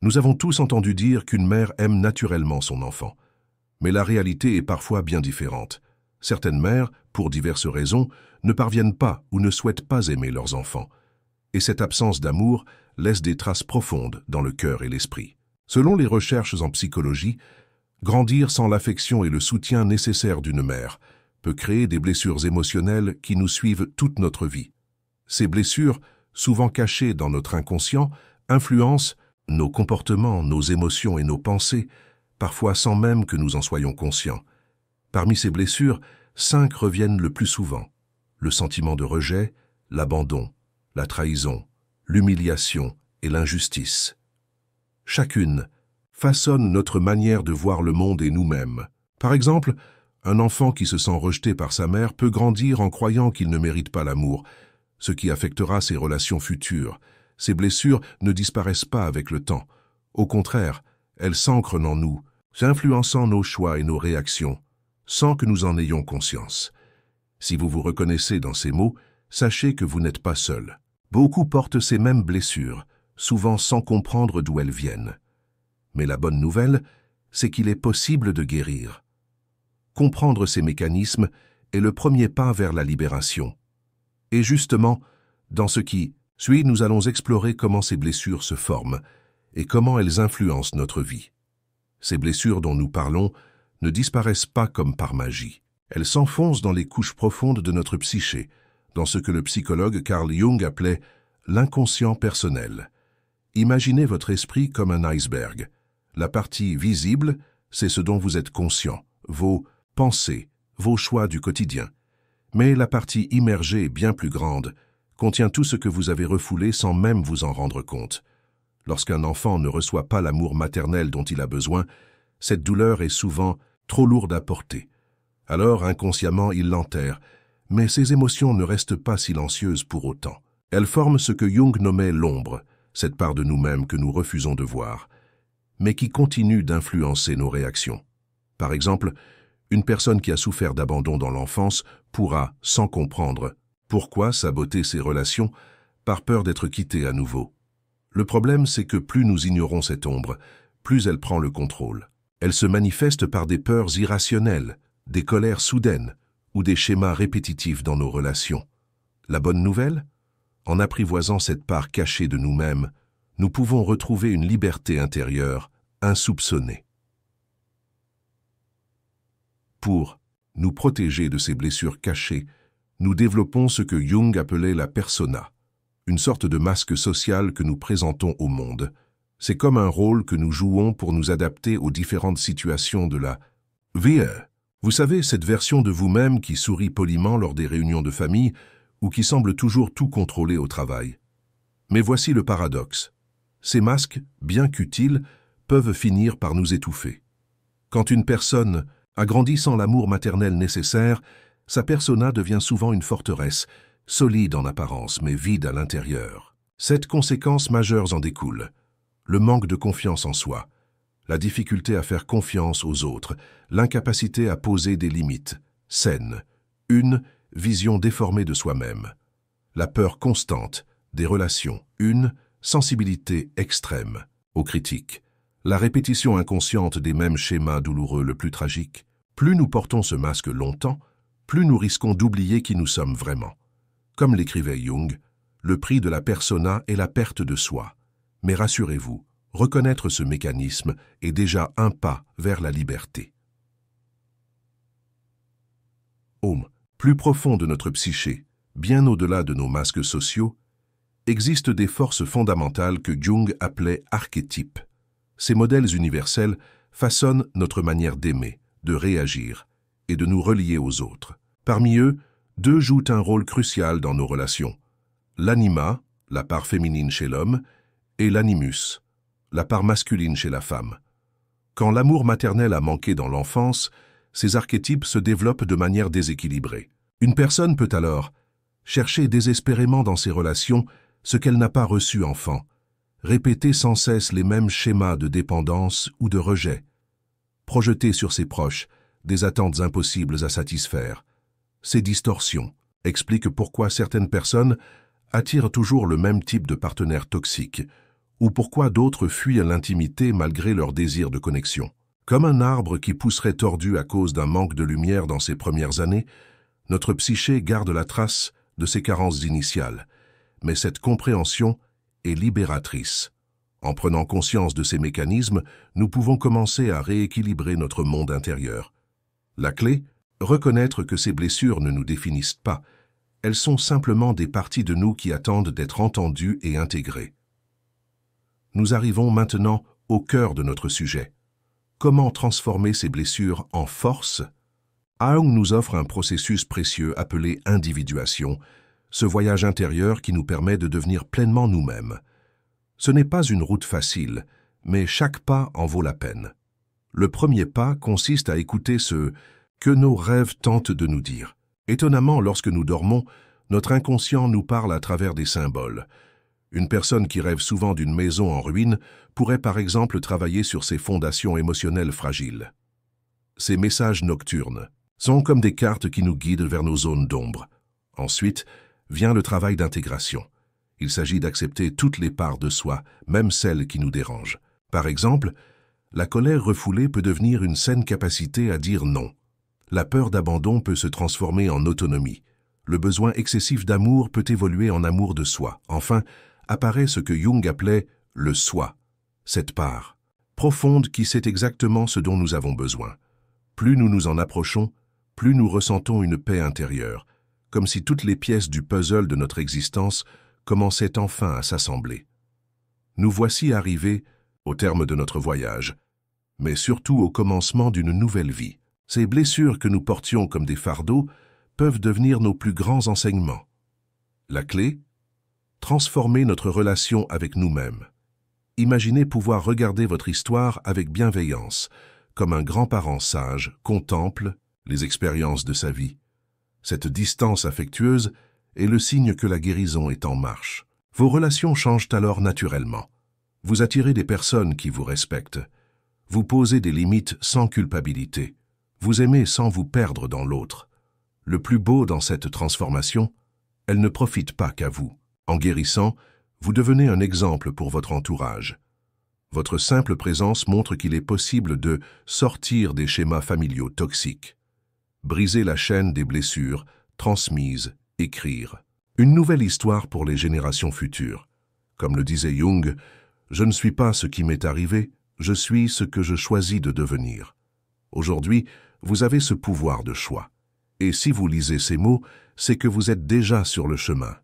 Nous avons tous entendu dire qu'une mère aime naturellement son enfant. Mais la réalité est parfois bien différente. Certaines mères, pour diverses raisons, ne parviennent pas ou ne souhaitent pas aimer leurs enfants. Et cette absence d'amour laisse des traces profondes dans le cœur et l'esprit. Selon les recherches en psychologie, grandir sans l'affection et le soutien nécessaires d'une mère peut créer des blessures émotionnelles qui nous suivent toute notre vie. Ces blessures, souvent cachées dans notre inconscient, influencent nos comportements, nos émotions et nos pensées, parfois sans même que nous en soyons conscients. Parmi ces blessures, 5 reviennent le plus souvent. Le sentiment de rejet, l'abandon, la trahison, l'humiliation et l'injustice. Chacune façonne notre manière de voir le monde et nous-mêmes. Par exemple, un enfant qui se sent rejeté par sa mère peut grandir en croyant qu'il ne mérite pas l'amour, ce qui affectera ses relations futures. Ces blessures ne disparaissent pas avec le temps. Au contraire, elles s'ancrent en nous, influençant nos choix et nos réactions, sans que nous en ayons conscience. Si vous vous reconnaissez dans ces mots, sachez que vous n'êtes pas seul. Beaucoup portent ces mêmes blessures, souvent sans comprendre d'où elles viennent. Mais la bonne nouvelle, c'est qu'il est possible de guérir. Comprendre ces mécanismes est le premier pas vers la libération. Et justement, dans ce qui suit, nous allons explorer comment ces blessures se forment et comment elles influencent notre vie. Ces blessures dont nous parlons ne disparaissent pas comme par magie. Elles s'enfoncent dans les couches profondes de notre psyché, dans ce que le psychologue Carl Jung appelait l'inconscient personnel. Imaginez votre esprit comme un iceberg. La partie visible, c'est ce dont vous êtes conscient, vos pensées, vos choix du quotidien. Mais la partie immergée, bien plus grande, contient tout ce que vous avez refoulé sans même vous en rendre compte. Lorsqu'un enfant ne reçoit pas l'amour maternel dont il a besoin, cette douleur est souvent trop lourde à porter. Alors, inconsciemment, il l'enterre, mais ces émotions ne restent pas silencieuses pour autant. Elles forment ce que Jung nommait l'ombre, cette part de nous-mêmes que nous refusons de voir, mais qui continue d'influencer nos réactions. Par exemple, une personne qui a souffert d'abandon dans l'enfance pourra, sans comprendre, pourquoi saboter ses relations par peur d'être quittée à nouveau. Le problème, c'est que plus nous ignorons cette ombre, plus elle prend le contrôle. Elle se manifeste par des peurs irrationnelles, des colères soudaines ou des schémas répétitifs dans nos relations. La bonne nouvelle? En apprivoisant cette part cachée de nous-mêmes, nous pouvons retrouver une liberté intérieure insoupçonnée. Pour nous protéger de ces blessures cachées, nous développons ce que Jung appelait la persona, une sorte de masque social que nous présentons au monde. C'est comme un rôle que nous jouons pour nous adapter aux différentes situations de la vie. Vous savez, cette version de vous-même qui sourit poliment lors des réunions de famille ou qui semble toujours tout contrôler au travail. Mais voici le paradoxe. Ces masques, bien qu'utiles, peuvent finir par nous étouffer. Quand une personne a grandi sans l'amour maternel nécessaire, sa persona devient souvent une forteresse, solide en apparence mais vide à l'intérieur. 7 conséquences majeures en découlent. Le manque de confiance en soi, la difficulté à faire confiance aux autres, l'incapacité à poser des limites saines, une vision déformée de soi-même, la peur constante des relations, une sensibilité extrême aux critiques, la répétition inconsciente des mêmes schémas douloureux. Le plus tragique, plus nous portons ce masque longtemps, plus nous risquons d'oublier qui nous sommes vraiment. Comme l'écrivait Jung, le prix de la persona est la perte de soi. Mais rassurez-vous, reconnaître ce mécanisme est déjà un pas vers la liberté. Au plus profond de notre psyché, bien au-delà de nos masques sociaux, existent des forces fondamentales que Jung appelait archétypes. Ces modèles universels façonnent notre manière d'aimer, de réagir et de nous relier aux autres. Parmi eux, 2 jouent un rôle crucial dans nos relations. L'anima, la part féminine chez l'homme, et l'animus, la part masculine chez la femme. Quand l'amour maternel a manqué dans l'enfance, ces archétypes se développent de manière déséquilibrée. Une personne peut alors chercher désespérément dans ses relations ce qu'elle n'a pas reçu enfant, répéter sans cesse les mêmes schémas de dépendance ou de rejet, projeter sur ses proches des attentes impossibles à satisfaire. Ces distorsions expliquent pourquoi certaines personnes attirent toujours le même type de partenaire toxique ou pourquoi d'autres fuient l'intimité malgré leur désir de connexion. Comme un arbre qui pousserait tordu à cause d'un manque de lumière dans ses premières années, notre psyché garde la trace de ses carences initiales, mais cette compréhension est libératrice. En prenant conscience de ces mécanismes, nous pouvons commencer à rééquilibrer notre monde intérieur. La clé, reconnaître que ces blessures ne nous définissent pas. Elles sont simplement des parties de nous qui attendent d'être entendues et intégrées. Nous arrivons maintenant au cœur de notre sujet. Comment transformer ces blessures en force? Aung nous offre un processus précieux appelé individuation, ce voyage intérieur qui nous permet de devenir pleinement nous-mêmes. Ce n'est pas une route facile, mais chaque pas en vaut la peine. Le premier pas consiste à écouter ce que nos rêves tentent de nous dire. Étonnamment, lorsque nous dormons, notre inconscient nous parle à travers des symboles. Une personne qui rêve souvent d'une maison en ruine pourrait par exemple travailler sur ses fondations émotionnelles fragiles. Ces messages nocturnes sont comme des cartes qui nous guident vers nos zones d'ombre. Ensuite, vient le travail d'intégration. Il s'agit d'accepter toutes les parts de soi, même celles qui nous dérangent. Par exemple, la colère refoulée peut devenir une saine capacité à dire non. La peur d'abandon peut se transformer en autonomie. Le besoin excessif d'amour peut évoluer en amour de soi. Enfin, apparaît ce que Jung appelait le soi, cette part profonde qui sait exactement ce dont nous avons besoin. Plus nous nous en approchons, plus nous ressentons une paix intérieure, comme si toutes les pièces du puzzle de notre existence commençaient enfin à s'assembler. Nous voici arrivés au terme de notre voyage, mais surtout au commencement d'une nouvelle vie. Ces blessures que nous portions comme des fardeaux peuvent devenir nos plus grands enseignements. La clé? Transformer notre relation avec nous-mêmes. Imaginez pouvoir regarder votre histoire avec bienveillance, comme un grand-parent sage contemple les expériences de sa vie. Cette distance affectueuse est le signe que la guérison est en marche. Vos relations changent alors naturellement. Vous attirez des personnes qui vous respectent. Vous posez des limites sans culpabilité. Vous aimez sans vous perdre dans l'autre. Le plus beau dans cette transformation, elle ne profite pas qu'à vous. En guérissant, vous devenez un exemple pour votre entourage. Votre simple présence montre qu'il est possible de sortir des schémas familiaux toxiques. Briser la chaîne des blessures, transmises, écrire. Une nouvelle histoire pour les générations futures. Comme le disait Jung, « Je ne suis pas ce qui m'est arrivé, je suis ce que je choisis de devenir ». Aujourd'hui, vous avez ce pouvoir de choix. Et si vous lisez ces mots, c'est que vous êtes déjà sur le chemin.